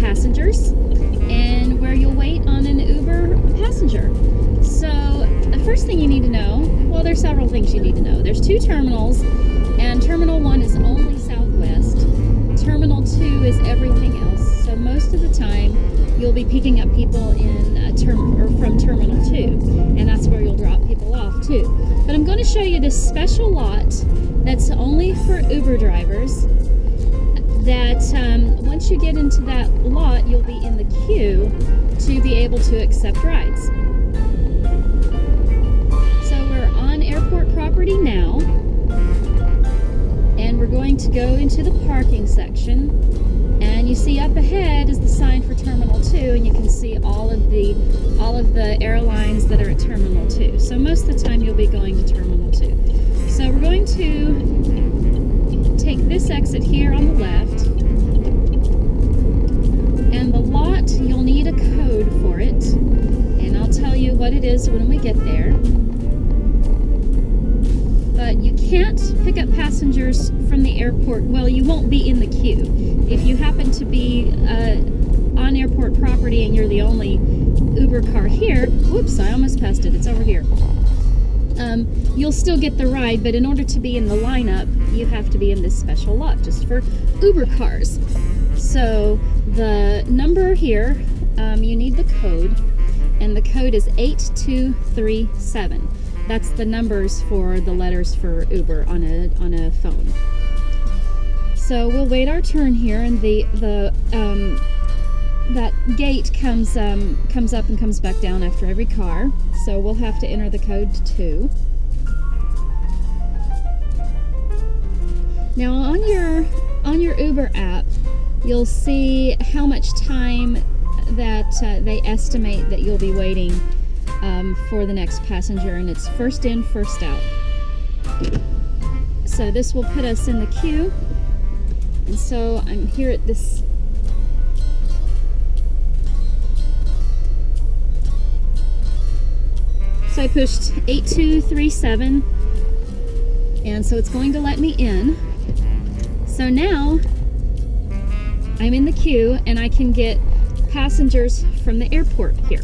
passengers and where you'll wait on an Uber passenger. So the first thing you need to know, well, there's several things you need to know. There's 2 terminals, and Terminal 1 is only Southwest. Terminal 2 is everything else. So most of the time, you'll be picking up people from Terminal 2, and that's where you'll drop people off too. But I'm going to show you this special lot that's only for Uber drivers. That once you get into that lot, you'll be in the queue to be able to accept rides. So we're on airport property now, and we're going to go into the parking section. And you see up ahead is the sign for Terminal 2, and you can see all of the airlines that are at Terminal 2. So most of the time you'll be going to Terminal 2. So we're going to take this exit here on the left, and the lot, you'll need a code for it, and I'll tell you what it is when we get there. But you can't pick up passengers from the airport. Well, you won't be in the queue. If you happen to be on airport property and you're the only Uber car here, whoops, I almost passed it, it's over here. You'll still get the ride, but in order to be in the lineup, you have to be in this special lot just for Uber cars. So the number here, you need the code, and the code is 8237. That's the numbers for the letters for Uber on a phone. So we'll wait our turn here, and that gate comes up and comes back down after every car. So we'll have to enter the code 2. Now on your Uber app, you'll see how much time that they estimate that you'll be waiting for the next passenger, and it's first in, first out. So this will put us in the queue, and so I'm here at this. So I pushed 8237, and so it's going to let me in. So now I'm in the queue, and I can get passengers from the airport here.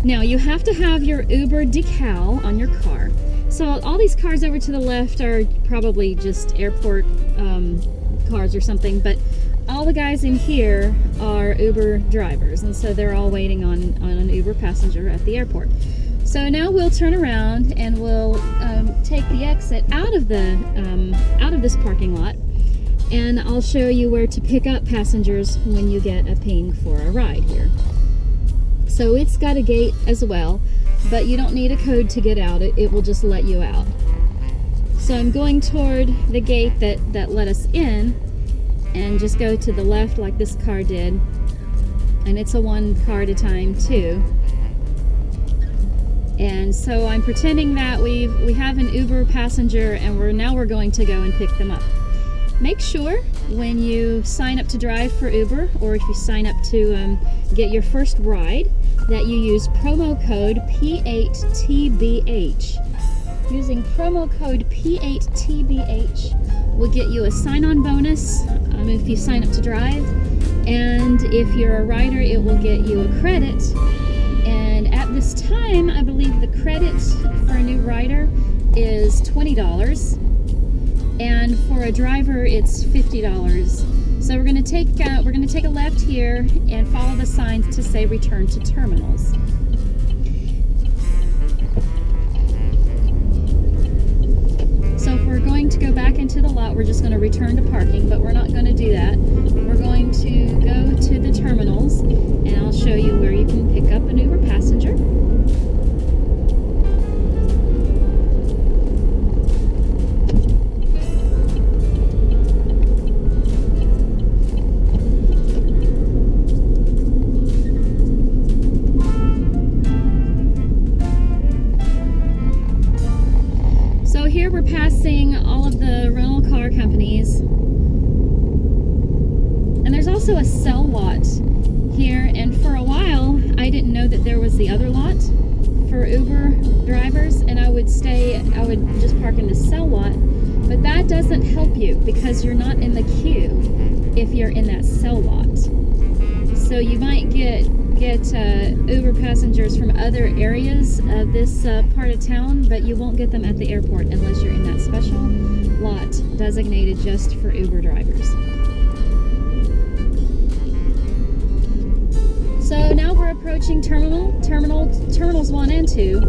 Now you have to have your Uber decal on your car. So all these cars over to the left are probably just airport cars or something, but all the guys in here are Uber drivers, and so they're all waiting on an Uber passenger at the airport. So now we'll turn around and we'll take the exit out of this parking lot, and I'll show you where to pick up passengers when you get a ping for a ride here. So it's got a gate as well, but you don't need a code to get out. It will just let you out. So I'm going toward the gate that let us in, and just go to the left like this car did. And it's a 1 car at a time too. And so I'm pretending that we have an Uber passenger, and we're going to go and pick them up. Make sure when you sign up to drive for Uber, or if you sign up to get your first ride, that you use promo code P8TBH. Using promo code P8TBH will get you a sign-on bonus if you sign up to drive, and if you're a rider, it will get you a credit. And at this time, I believe the credit for a new rider is $20. And for a driver, it's $50. So we're going to take a left here and follow the signs to say return to terminals. So if we're going to go back into the lot, we're just going to return to parking, but we're not going to do that. We're going to go to the terminals, and I'll show you where you can pick up an Uber passenger. Here we're passing all of the rental car companies, and there's also a sell lot here, and for a while I didn't know that there was the other lot for Uber drivers, and I would just park in the sell lot, but that doesn't help you because you're not in the queue if you're in that sell lot. So you might get Uber passengers from other areas of this part of town, but you won't get them at the airport unless you're in that special lot designated just for Uber drivers. So now we're approaching terminals 1 and 2.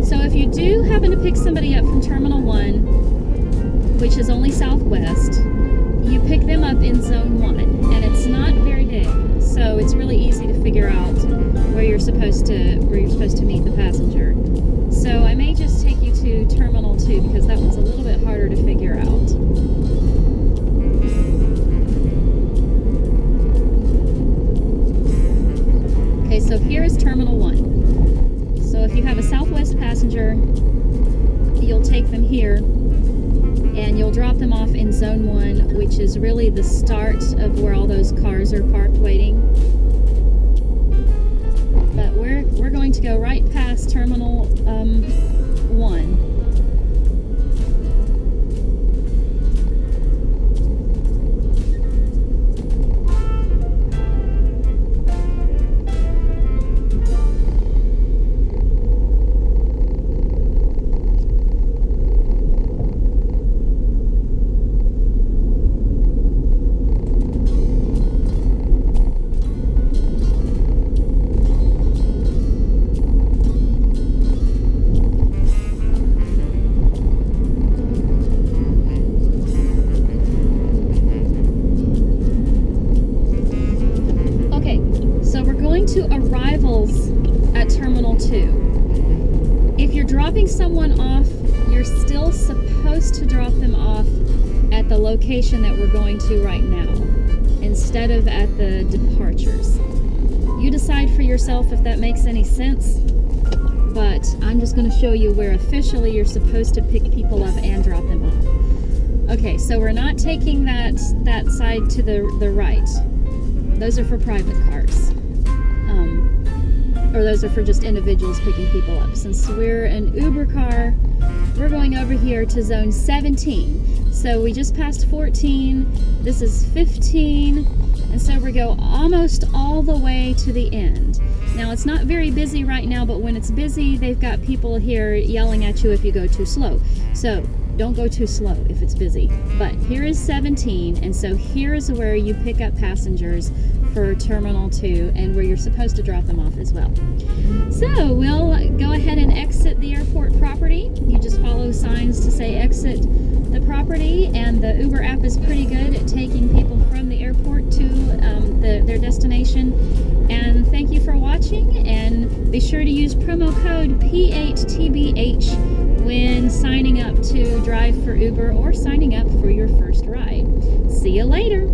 So if you do happen to pick somebody up from Terminal 1, which is only southwest, you pick them up in Zone 1, and it's not very big, so it's really easy to figure out where you're supposed to meet the passenger. So I may just take you to Terminal 2 because that one's a little bit harder to figure out. Okay, so here is Terminal 1. So if you have a southwest passenger, you'll take them here and you'll drop them off in Zone 1, which is really the start of where all those cars are parked waiting. But we're going to go right past Terminal 1. To arrivals at Terminal 2. If you're dropping someone off, you're still supposed to drop them off at the location that we're going to right now, instead of at the departures. You decide for yourself if that makes any sense, but I'm just going to show you where officially you're supposed to pick people up and drop them off. Okay, so we're not taking that side to the right. Those are for private cars. Or those are for just individuals picking people up. Since we're an Uber car, we're going over here to Zone 17. So we just passed 14, this is 15, and so we go almost all the way to the end. Now it's not very busy right now, but when it's busy, they've got people here yelling at you if you go too slow. So don't go too slow if it's busy. But here is 17, and so here is where you pick up passengers for Terminal 2 and where you're supposed to drop them off as well. So we'll go ahead and exit the airport property. You just follow signs to say exit the property, and the Uber app is pretty good at taking people from the airport to their destination. And thank you for watching, and be sure to use promo code P8TBH when signing up to drive for Uber or signing up for your first ride. See you later.